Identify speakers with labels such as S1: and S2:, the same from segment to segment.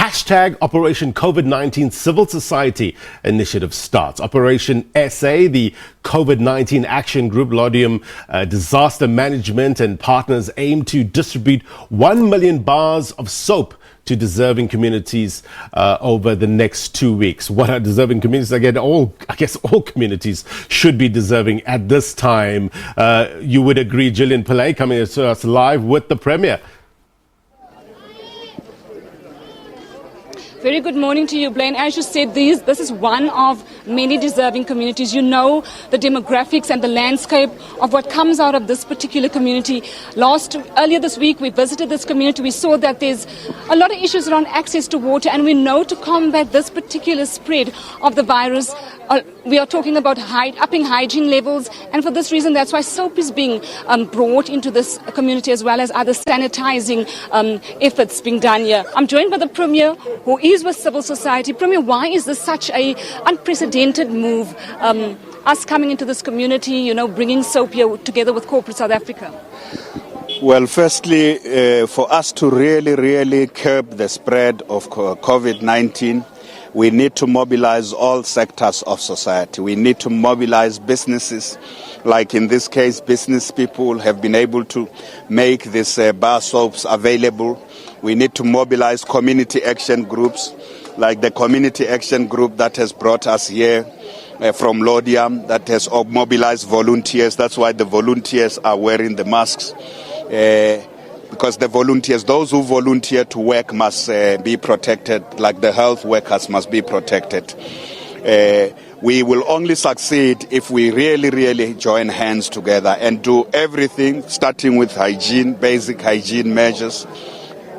S1: Hashtag Operation COVID-19 Civil Society Initiative starts. Operation SA, the COVID-19 Action Group, Laudium Disaster Management and partners aim to distribute 1 million bars of soap to deserving communities over the next 2 weeks. What are deserving communities? Again, I guess all communities should be deserving at this time. You would agree, Gillian Pillay coming to us live with the Premier.
S2: Very good morning to you, Blaine. As you said, this is one of many deserving communities. You know the demographics and the landscape of what comes out of this particular community. Earlier this week, we visited this community. We saw that there's a lot of issues around access to water, and we know to combat this particular spread of the virus, we are talking about upping hygiene levels, and for this reason, that's why soap is being brought into this community, as well as other sanitizing efforts being done here. I'm joined by the Premier, who is with civil society. Premier, why is this such an unprecedented move, us coming into this community, bringing soap here together with corporate South Africa?
S3: Well, firstly, for us to really curb the spread of COVID-19, we need to mobilize all sectors of society. We need to mobilize businesses. Like in this case, business people have been able to make these bar soaps available. We need to mobilize community action groups, like the community action group that has brought us here from Laudium, that has mobilized volunteers. That's why the volunteers are wearing the masks. Because the volunteers, those who volunteer to work must be protected, like the health workers must be protected. We will only succeed if we really join hands together and do everything, starting with hygiene, basic hygiene measures,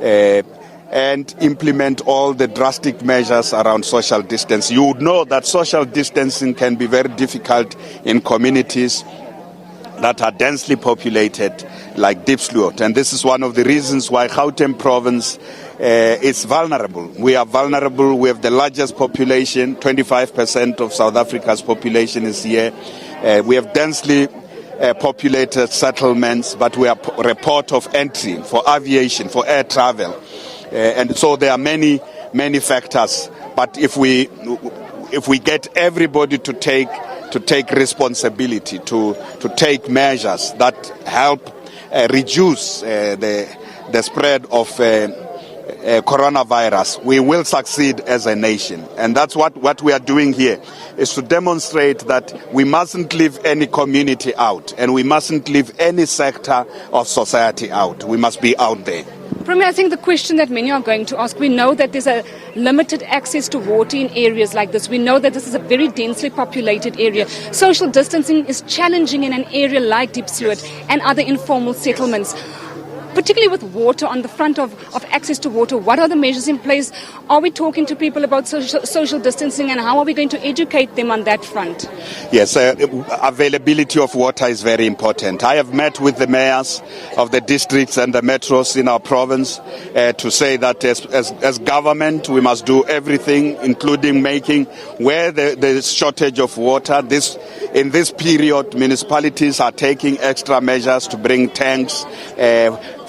S3: and implement all the drastic measures around social distance. You would know that social distancing can be very difficult in communities that are densely populated, like Diepsloot. And this is one of the reasons why Gauteng province is vulnerable. We are vulnerable. We have the largest population. 25% of South Africa's population is here. We have densely populated settlements, but we are a port of entry for aviation, for air travel. And so there are many factors. But if we get everybody to take responsibility, to take measures that help reduce the spread of coronavirus, we will succeed as a nation. And that's what we are doing here, is to demonstrate that we mustn't leave any community out, and we mustn't leave any sector of society out. We must be out there.
S2: Premier, I think the question that many are going to ask, we know that there's a limited access to water in areas like this. We know that this is a very densely populated area. Social distancing is challenging in an area like Diepsloot and other informal settlements. Particularly with water, on the front of access to water, what are the measures in place? Are we talking to people about social distancing, and how are we going to educate them on that front?
S3: Yes, availability of water is very important. I have met with the mayors of the districts and the metros in our province to say that as government we must do everything, including making where there is shortage of water. In this period, municipalities are taking extra measures to bring tanks.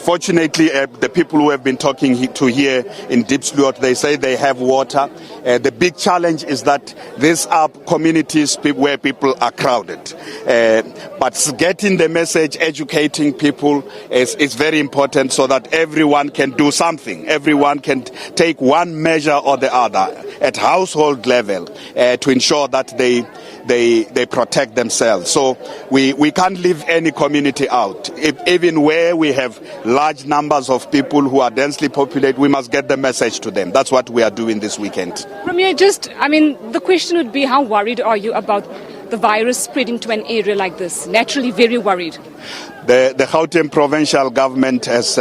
S3: Fortunately, the people who have been talking to here in Diepsloot, they say they have water. The big challenge is that these are communities where people are crowded. But getting the message, educating people is very important, so that everyone can do something. Everyone can take one measure or the other at household level to ensure that they protect themselves. So we can't leave any community out. Even where we have large numbers of people who are densely populated, we must get the message to them. That's what we are doing this weekend.
S2: Premier, the question would be, how worried are you about the virus spreading to an area like this? Naturally, very worried.
S3: The Gauteng provincial government has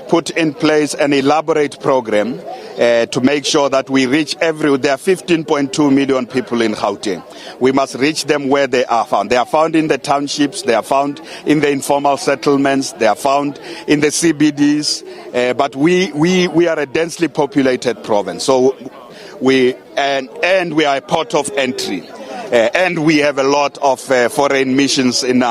S3: put in place an elaborate program to make sure that we reach there are 15.2 million people in Gauteng. We must reach them where they are found. They are found in the townships, they are found in the informal settlements, they are found in the CBDs, but we are a densely populated province. So we are a port of entry. And we have a lot of foreign missions at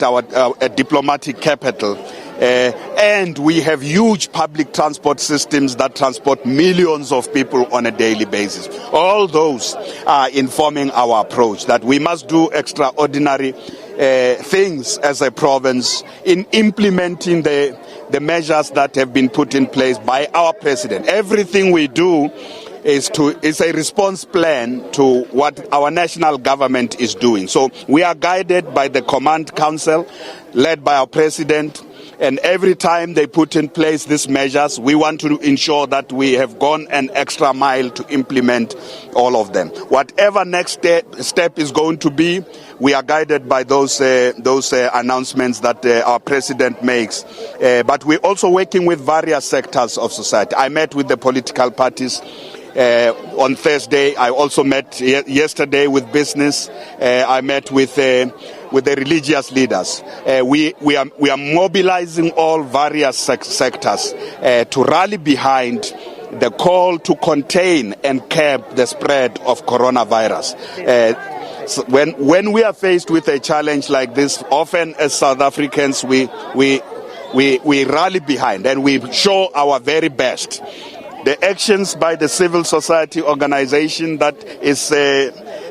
S3: our diplomatic capital. And we have huge public transport systems that transport millions of people on a daily basis. All those are informing our approach that we must do extraordinary things as a province in implementing the measures that have been put in place by our president. Everything we do is a response plan to what our national government is doing. So we are guided by the Command Council led by our president, and every time they put in place these measures, we want to ensure that we have gone an extra mile to implement all of them. Whatever next step is going to be, we are guided by those announcements that our president makes. But we're also working with various sectors of society. I met with the political parties on Thursday. I also met yesterday with business. I met with the religious leaders. We are mobilizing all various sectors to rally behind the call to contain and curb the spread of coronavirus. So when we are faced with a challenge like this, often as South Africans we rally behind and we show our very best. The actions by the civil society organization that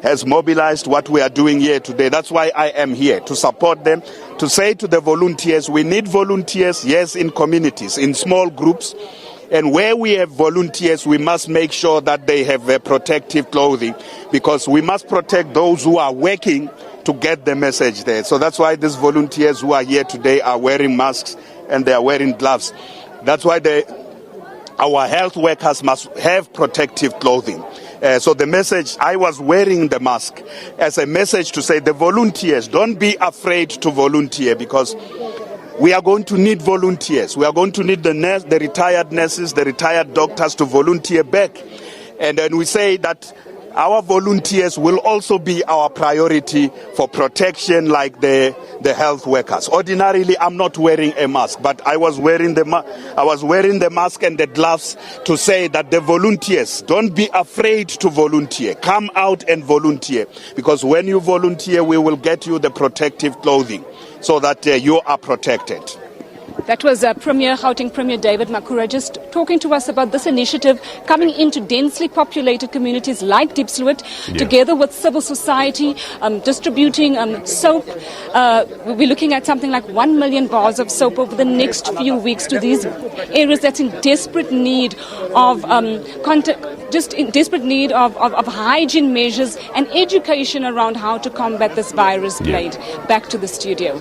S3: has mobilized what we are doing here today. That's why I am here, to support them, to say to the volunteers, we need volunteers, yes, in communities, in small groups. And where we have volunteers, we must make sure that they have protective clothing, because we must protect those who are working to get the message there. So that's why these volunteers who are here today are wearing masks and they are wearing gloves. That's why our health workers must have protective clothing. So the message, I was wearing the mask as a message to say the volunteers, don't be afraid to volunteer, because we are going to need volunteers. We are going to need the retired nurses, the retired doctors to volunteer back. And then we say that our volunteers will also be our priority for protection, like the health workers. Ordinarily, I'm not wearing a mask, but I was wearing the mask and the gloves to say that the volunteers, don't be afraid to volunteer. Come out and volunteer, because when you volunteer, we will get you the protective clothing so that you are protected.
S2: That was Gauteng Premier David Makhura just talking to us about this initiative coming into densely populated communities like Diepsloot, together with civil society, distributing soap. We're looking at something like 1 million bars of soap over the next few weeks to these areas that's in desperate need of of hygiene measures and education around how to combat this virus plague. Back to the studio.